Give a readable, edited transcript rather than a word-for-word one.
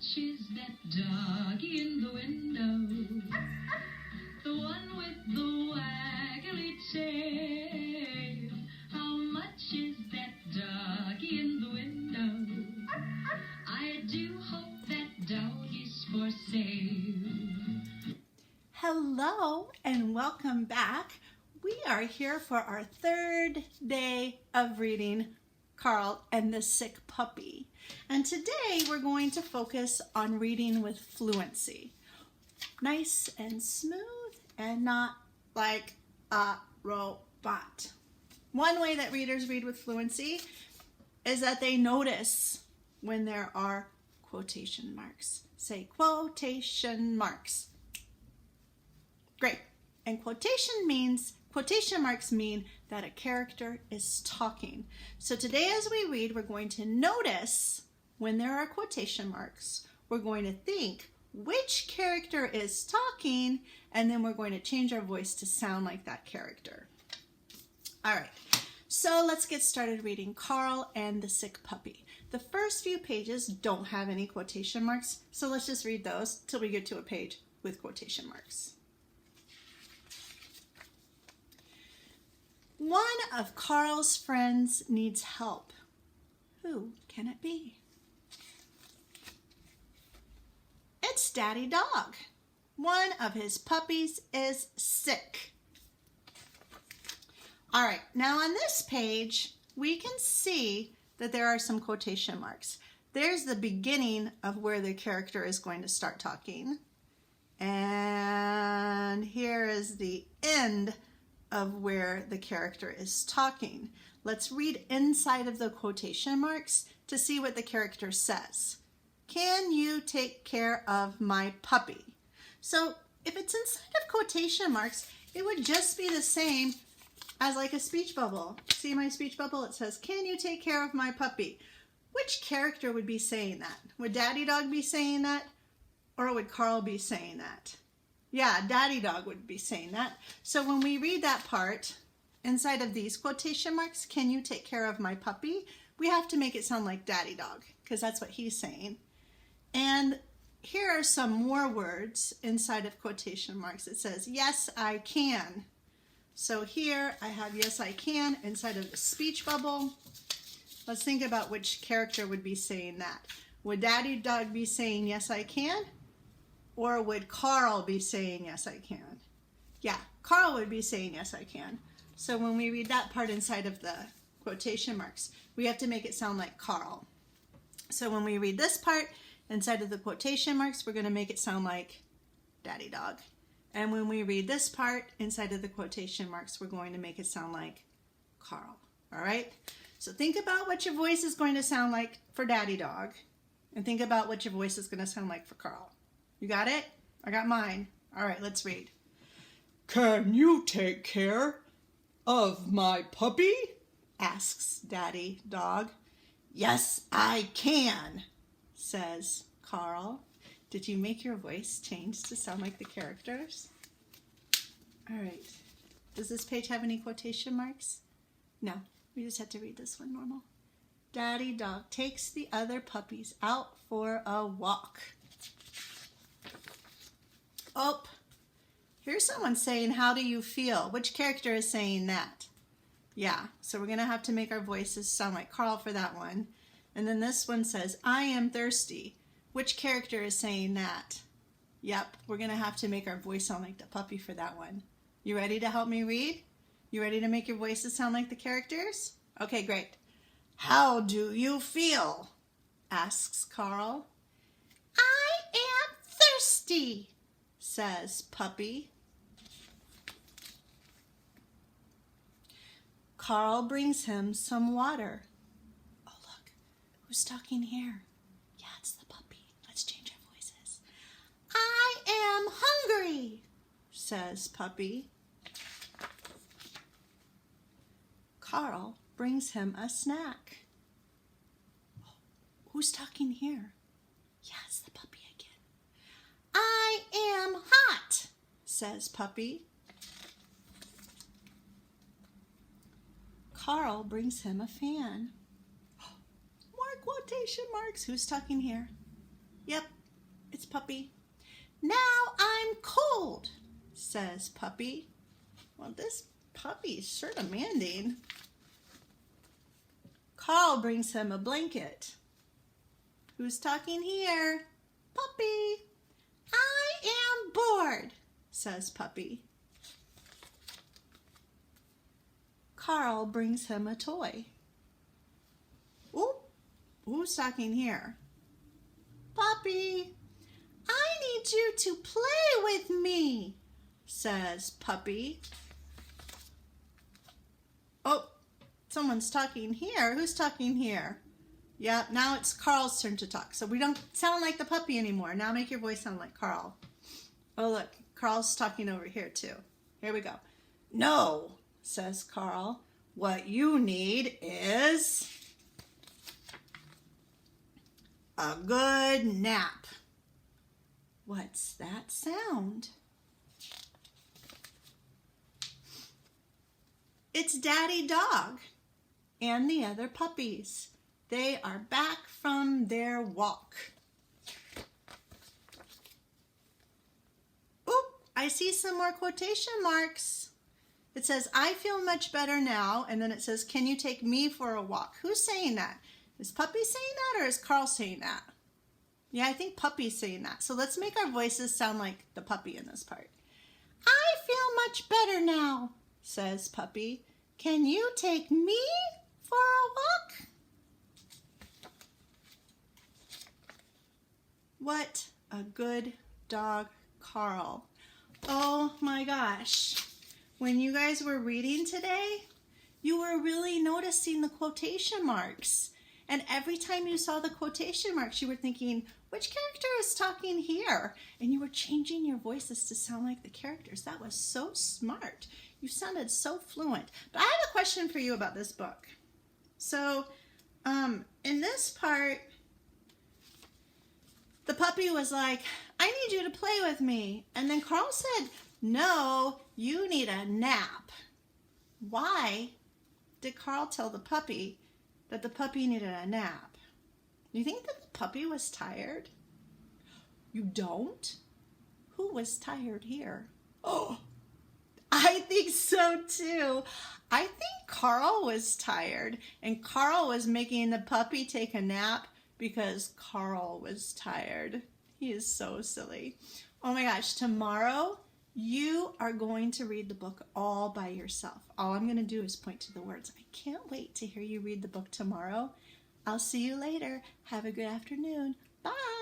much is that doggy in the window? The one with the waggly tail. How much is that doggy in the window? I do hope that dog is for sale. Hello and welcome back. We are here for our third day of reading Carl and the Sick Puppy. And today we're going to focus on reading with fluency. Nice and smooth and not like a robot. One way that readers read with fluency is that they notice when there are quotation marks. Say quotation marks. Great. And quotation marks mean that a character is talking. So today as we read, we're going to notice when there are quotation marks. We're going to think which character is talking, and then we're going to change our voice to sound like that character. All right. So let's get started reading Carl and the Sick Puppy. The first few pages don't have any quotation marks, so let's just read those till we get to a page with quotation marks. One of Carl's friends needs help. Who can it be? It's Daddy Dog. One of his puppies is sick. All right, now on this page, we can see that there are some quotation marks. There's the beginning of where the character is going to start talking. And here is the end of where the character is talking. Let's read inside of the quotation marks to see what the character says. Can you take care of my puppy? So if it's inside of quotation marks, it would just be the same as like a speech bubble. See my speech bubble? It says, can you take care of my puppy? Which character would be saying that? Would Daddy Dog be saying that? Or would Carl be saying that? Yeah, Daddy Dog would be saying that. So when we read that part, inside of these quotation marks, can you take care of my puppy? We have to make it sound like Daddy Dog, because that's what he's saying. And here are some more words inside of quotation marks. It says, yes, I can. So here I have yes, I can inside of the speech bubble. Let's think about which character would be saying that. Would Daddy Dog be saying yes, I can? Or would Carl be saying, yes, I can? Yeah, Carl would be saying, yes, I can. So when we read that part inside of the quotation marks, we have to make it sound like Carl. So when we read this part inside of the quotation marks, we're going to make it sound like Daddy Dog. And when we read this part inside of the quotation marks, we're going to make it sound like Carl. All right? So think about what your voice is going to sound like for Daddy Dog, and think about what your voice is going to sound like for Carl. You got it? I got mine. All right, let's read. Can you take care of my puppy? Asks Daddy Dog. Yes, I can, says Carl. Did you make your voice change to sound like the characters? All right. Does this page have any quotation marks? No, we just had to read this one normal. Daddy Dog takes the other puppies out for a walk. Oh, here's someone saying, how do you feel? Which character is saying that? Yeah, so we're going to have to make our voices sound like Carl for that one. And then this one says, I am thirsty. Which character is saying that? Yep, we're going to have to make our voice sound like the puppy for that one. You ready to help me read? You ready to make your voices sound like the characters? Okay, great. How do you feel? Asks Carl. I am thirsty, says Puppy. Carl brings him some water. Oh, look, who's talking here? Yeah, it's the puppy. Let's change our voices. I am hungry, says Puppy. Carl brings him a snack. Oh, who's talking here? Yeah, it's the puppy again. I am hot, says Puppy. Carl brings him a fan. More quotation marks. Who's talking here? Yep, it's Puppy. Now I'm cold, says Puppy. Well, this puppy's sure demanding. Carl brings him a blanket. Who's talking here? Puppy. I am bored, says Puppy. Carl brings him a toy. Ooh, who's talking here? Puppy. I need you to play with me, says Puppy. Oh, someone's talking here. Who's talking here? Yeah, now it's Carl's turn to talk. So we don't sound like the puppy anymore. Now make your voice sound like Carl. Oh, look, Carl's talking over here too. Here we go. No, says Carl. What you need is a good nap. What's that sound? It's Daddy Dog and the other puppies. They are back from their walk. Oop, I see some more quotation marks. It says, I feel much better now. And then it says, can you take me for a walk? Who's saying that? Is Puppy saying that or is Carl saying that? Yeah, I think Puppy's saying that. So let's make our voices sound like the puppy in this part. I feel much better now, says Puppy. Can you take me for a walk? What a good dog, Carl. Oh my gosh. When you guys were reading today, you were really noticing the quotation marks. And every time you saw the quotation marks, you were thinking, which character is talking here? And you were changing your voices to sound like the characters. That was so smart. You sounded so fluent. But I have a question for you about this book. So, in this part, the puppy was like, I need you to play with me. And then Carl said, no, you need a nap. Why did Carl tell the puppy that the puppy needed a nap? You think that the puppy was tired? You don't? Who was tired here? Oh, I think so too. I think Carl was tired, and Carl was making the puppy take a nap because Carl was tired. He is so silly. Oh my gosh, tomorrow you are going to read the book all by yourself. All I'm going to do is point to the words. I can't wait to hear you read the book tomorrow. I'll see you later. Have a good afternoon. Bye.